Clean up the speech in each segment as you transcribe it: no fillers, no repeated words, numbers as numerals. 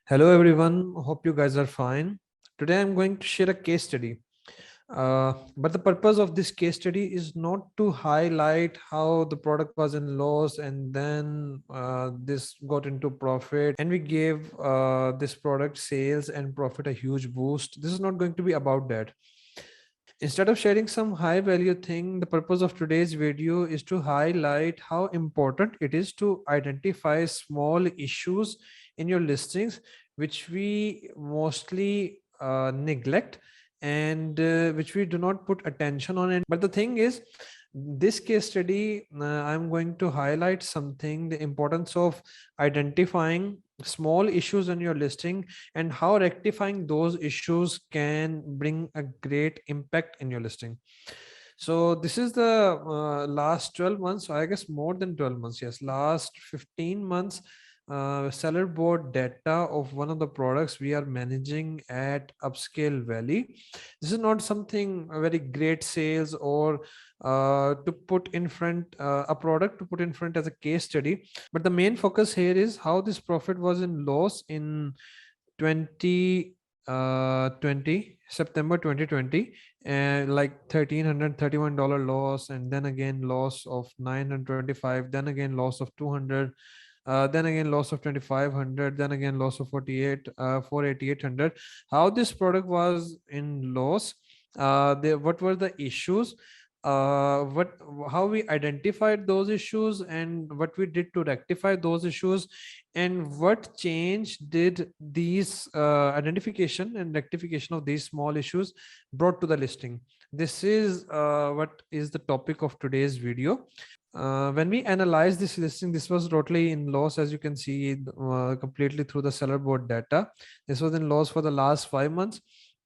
Hello everyone, hope you guys are fine. Today I'm going to share a case study. But the purpose of this case study is not to highlight how the product was in loss and then this got into profit and we gave this product sales and profit a huge boost. This is not going to be about that. Instead of sharing some high value thing, the purpose of today's video is to highlight how important it is to identify small issues in your listings, which we mostly neglect and which we do not put attention on. But the thing is, this case study, I'm going to highlight something, the importance of identifying small issues in your listing and how rectifying those issues can bring a great impact in your listing. So this is the last 12 months, I guess more than 12 months, yes, last 15 months seller board data of one of the products we are managing at Upscale Valley. This is not something very great sales or to put in front a product to put in front as a case study, but the main focus here is how this profit was in loss in 2020 September 2020, and like $1,331 loss, and then again loss of 925, then again loss of 200, then again loss of 2500, then again loss of 48 48800. How this product was in loss, what were the issues, what how we identified those issues and what we did to rectify those issues, and what change did these identification and rectification of these small issues brought to the listing. This is what is the topic of today's video. When we analyze this listing, this was totally in loss, as you can see, completely through the seller board data. This was in loss for the last 5 months.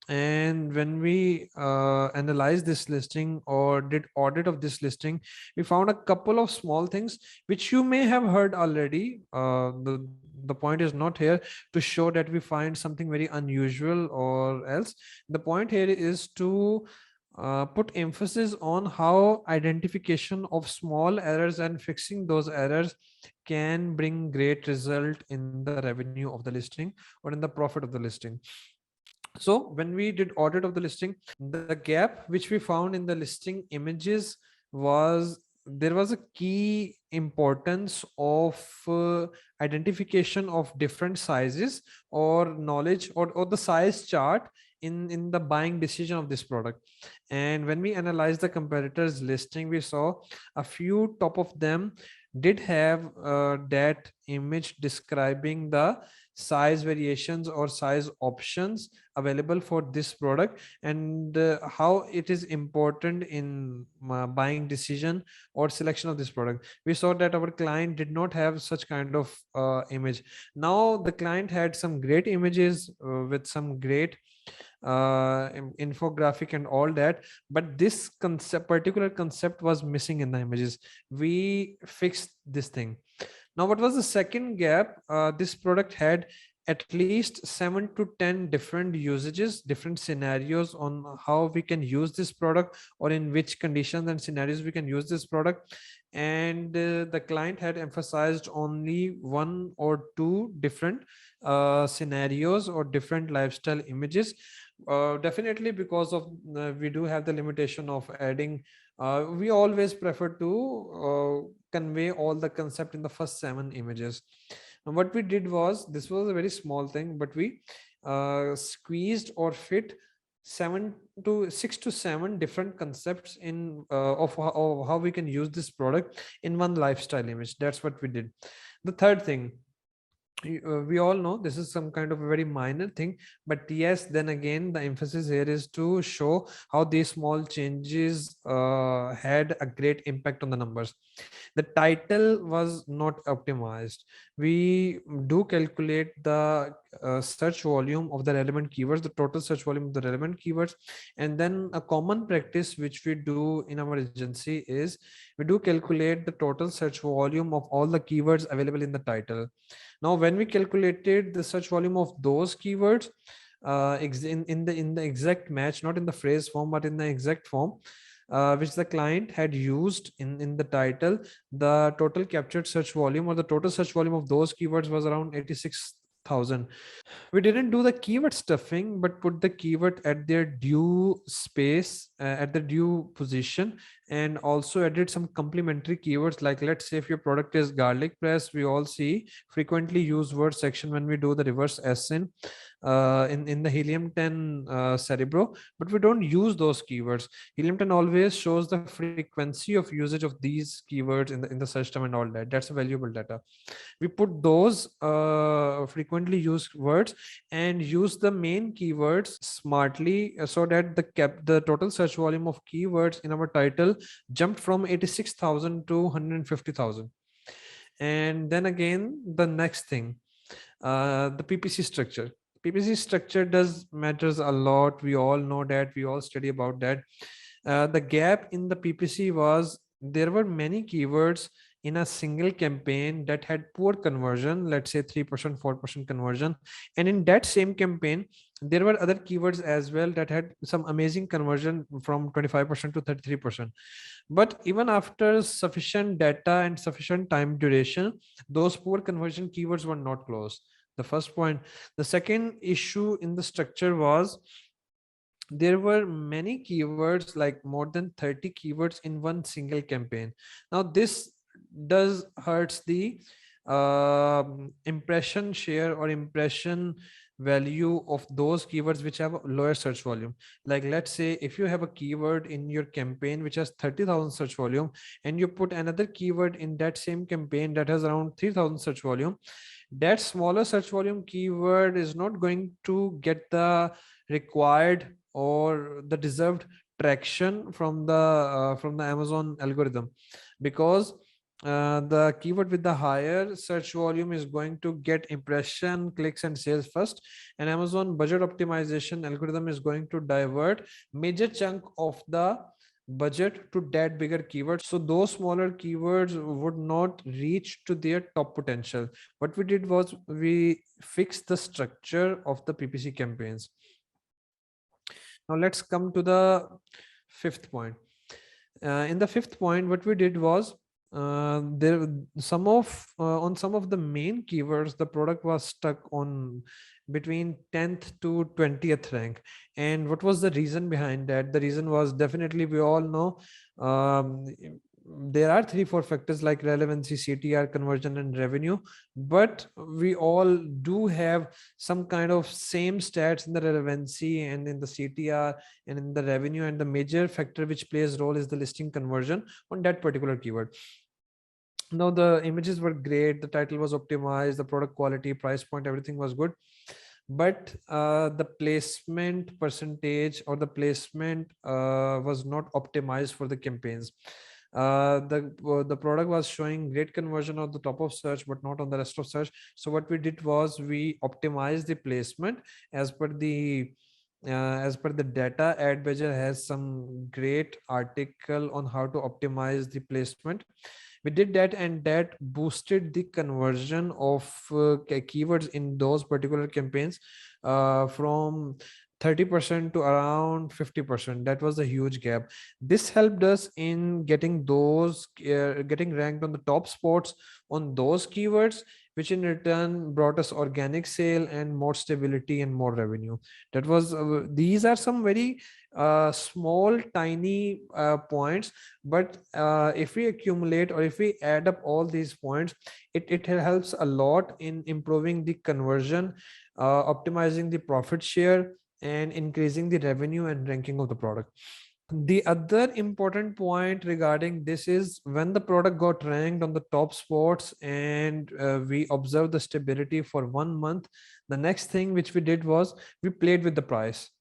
And when we analyzed this listing or did audit of this listing, we found a couple of small things which you may have heard already. The point is not here to show that we find something very unusual or else. The point here is to put emphasis on how identification of small errors and fixing those errors can bring great result in the revenue of the listing or in the profit of the listing. So when we did audit of the listing, the gap which we found in the listing images was there was a key importance of identification of different sizes or knowledge or the size chart in the buying decision of this product. And when we analyzed the competitors listing, we saw a few top of them did have that image describing the size variations or size options available for this product, and how it is important in buying decision or selection of this product. We saw that our client did not have such kind of image. Now the client had some great images with some great infographic and all that, but this particular concept was missing in the images. We fixed this thing. Now what was the second gap? This product had at least 7 to 10 different usages, different scenarios on how we can use this product or in which conditions and scenarios we can use this product. And the client had emphasized only one or two different scenarios or different lifestyle images. Definitely because of we do have the limitation of adding, we always prefer to convey all the concept in the first 7 images. And what we did was, this was a very small thing, but we squeezed or fit 6 to 7 different concepts in of how we can use this product in one lifestyle image. That's what we did. The third thing, we all know this is some kind of a very minor thing, but yes, then again the emphasis here is to show how these small changes had a great impact on the numbers. The title was not optimized. We do calculate the search volume of the relevant keywords, the total search volume of the relevant keywords, and then a common practice which we do in our agency is we do calculate the total search volume of all the keywords available in the title. Now when we calculated the search volume of those keywords in the exact match, not in the phrase form but in the exact form which the client had used in the title, the total captured search volume or the total search volume of those keywords was around 86,000 86,000. We didn't do the keyword stuffing, but put the keyword at their due space, at the due position, and also added some complementary keywords. Like, let's say if your product is garlic press, we all see frequently used word section when we do the reverse SN in the helium 10 cerebro, but we don't use those keywords. Helium 10 always shows the frequency of usage of these keywords in the search term and all that. That's a valuable data. We put those frequently used words and use the main keywords smartly, so that the total search volume of keywords in our title jumped from 86,000 to 150,000. And then again, the next thing, the PPC structure. PPC structure does matters a lot. We all know that. We all study about that. The gap in the PPC was there were many keywords in a single campaign that had poor conversion, let's say 3%, 4% conversion. And in that same campaign, there were other keywords as well that had some amazing conversion from 25% to 33%. But even after sufficient data and sufficient time duration, those poor conversion keywords were not closed. The first point. The second issue in the structure was there were many keywords, like more than 30 keywords in one single campaign. Now this does hurts the impression share or impression value of those keywords which have a lower search volume. Like, let's say if you have a keyword in your campaign which has 30,000 search volume, and you put another keyword in that same campaign that has around 3,000 search volume, that smaller search volume keyword is not going to get the required or the deserved traction from the Amazon algorithm, because the keyword with the higher search volume is going to get impression, clicks, and sales first, and Amazon budget optimization algorithm is going to divert major chunk of the budget to that bigger keyword, so those smaller keywords would not reach to their top potential. What we did was we fixed the structure of the PPC campaigns. Now let's come to the fifth point. In the fifth point, what we did was there on some of the main keywords, the product was stuck on between 10th to 20th rank. And what was the reason behind that? The reason was, definitely we all know, there are 3-4 factors like relevancy, CTR, conversion, and revenue, but we all do have some kind of same stats in the relevancy and in the CTR and in the revenue, and the major factor which plays role is the listing conversion on that particular keyword. Now the images were great, the title was optimized, the product quality, price point, everything was good, but the placement percentage or the placement was not optimized for the campaigns. The product was showing great conversion on the top of search but not on the rest of search. So what we did was we optimized the placement as per the data. Adbudget has some great article on how to optimize the placement. We did that, and that boosted the conversion of keywords in those particular campaigns from 30% to around 50%. That was a huge gap. This helped us in getting those getting ranked on the top spots on those keywords, which in return brought us organic sale and more stability and more revenue. That was these are some very small tiny points, but if we accumulate or if we add up all these points, it helps a lot in improving the conversion, optimizing the profit share, and increasing the revenue and ranking of the product. The other important point regarding this is when the product got ranked on the top spots and we observed the stability for 1 month, the next thing which we did was we played with the price.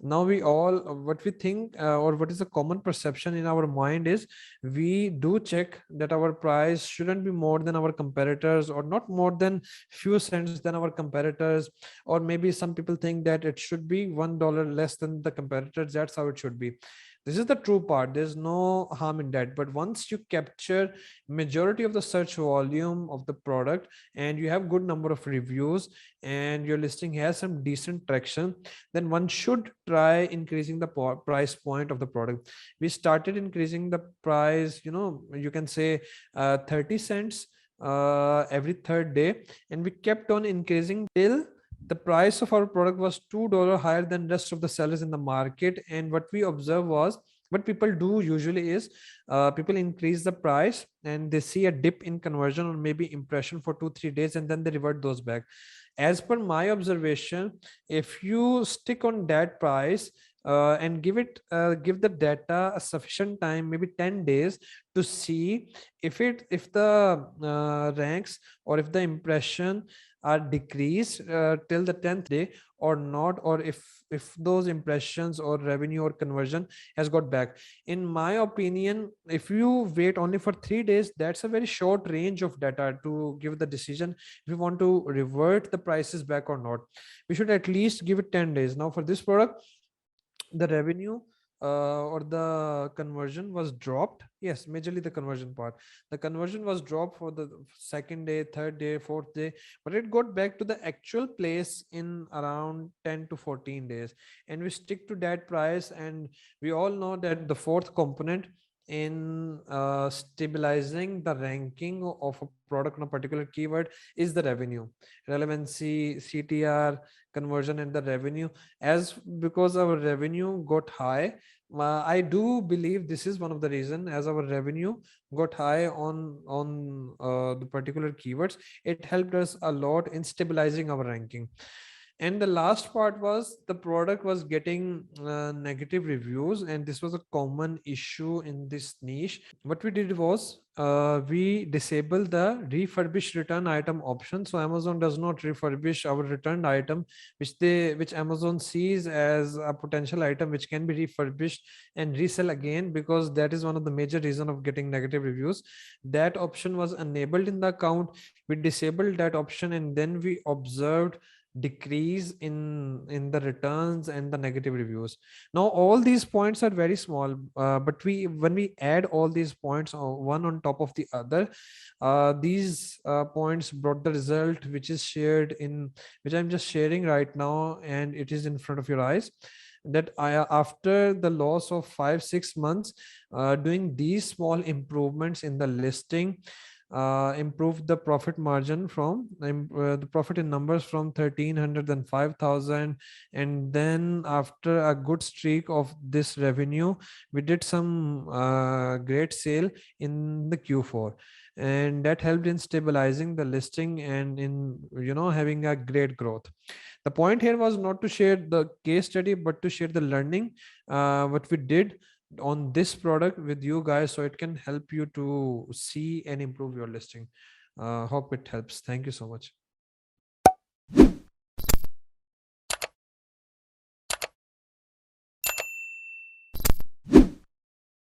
Now we all what we think or what is a common perception in our mind is we do check that our price shouldn't be more than our competitors or not more than few cents than our competitors, or maybe some people think that it should be $1 less than the competitors. That's how it should be. This is the true part. There's no harm in that. But once you capture majority of the search volume of the product and you have good number of reviews and your listing has some decent traction, then one should try increasing the price point of the product. We started increasing the price, you can say 30 cents every third day, and we kept on increasing till the price of our product was $2 higher than rest of the sellers in the market. And what we observed was, what people do usually is, people increase the price and they see a dip in conversion or maybe impression for 2-3 days, and then they revert those back. As per my observation, if you stick on that price, and give the data a sufficient time, maybe 10 days, to see if the ranks or if the impression are decreased till the 10th day or not, or if those impressions or revenue or conversion has got back. In my opinion, if you wait only for 3 days, that's a very short range of data to give the decision if you want to revert the prices back or not. We should at least give it 10 days. Now for this product, the revenue or the conversion was dropped. Yes, majorly the conversion part. The conversion was dropped for the second day, third day, fourth day, but it got back to the actual place in around 10 to 14 days. And we stick to that price. And we all know that the fourth component in stabilizing the ranking of a product on a particular keyword is the revenue, relevancy, CTR, conversion, and the revenue. As because our revenue got high, I do believe this is one of the reason. As our revenue got high on the particular keywords, it helped us a lot in stabilizing our ranking. And the last part was the product was getting negative reviews, and this was a common issue in this niche. What we did was, we disabled the refurbished return item option. So Amazon does not refurbish our returned item, which Amazon sees as a potential item which can be refurbished and resell again, because that is one of the major reason of getting negative reviews. That option was enabled in the account. We disabled that option, and then we observed decrease in the returns and the negative reviews. Now all these points are very small, but when we add all these points one on top of the other, these points brought the result which is shared in, which I'm just sharing right now, and it is in front of your eyes. That after the loss of 5-6 months, doing these small improvements in the listing, improved the profit margin from the profit in numbers from 1,300 and 5,000. And then after a good streak of this revenue, we did some great sale in the Q4, and that helped in stabilizing the listing and in having a great growth. The point here was not to share the case study, but to share the learning what we did on this product with you guys, so it can help you to see and improve your listing. Hope it helps. Thank you so much.